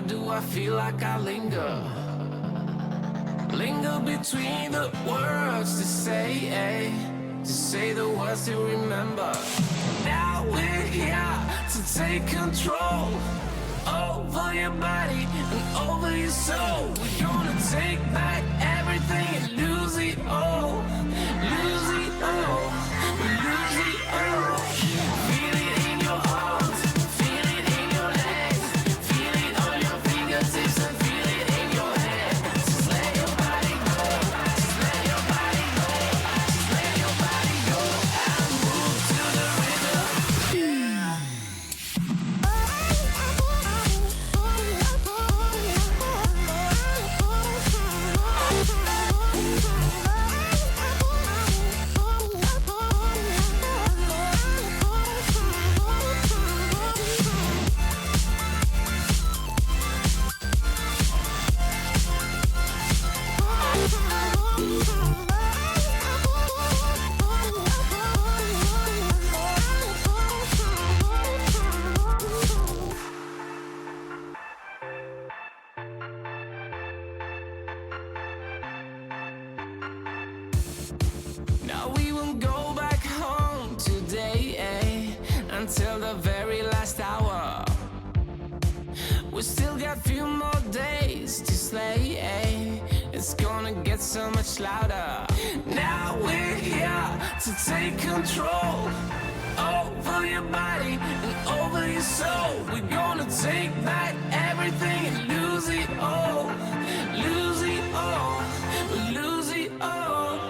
do I feel like I linger? Linger between the words to say the words to remember. Now we're here to take control over your body and over your soul. We're gonna take back everything and lose it all. Lose it all. Lose it all. Feel it in your arms, feel it in your legs, feel it on your fingertips and feel it in your head. Just let your body go, just let your body go, just let your body go and move to the rhythm. Now we won't go back home today, until the very last hour. We still got few more days to slay, it's gonna get so much louder. Now we're here to take control over your body and over your soul. We're gonna take back everything and lose it all. Lose it all. Lose it all.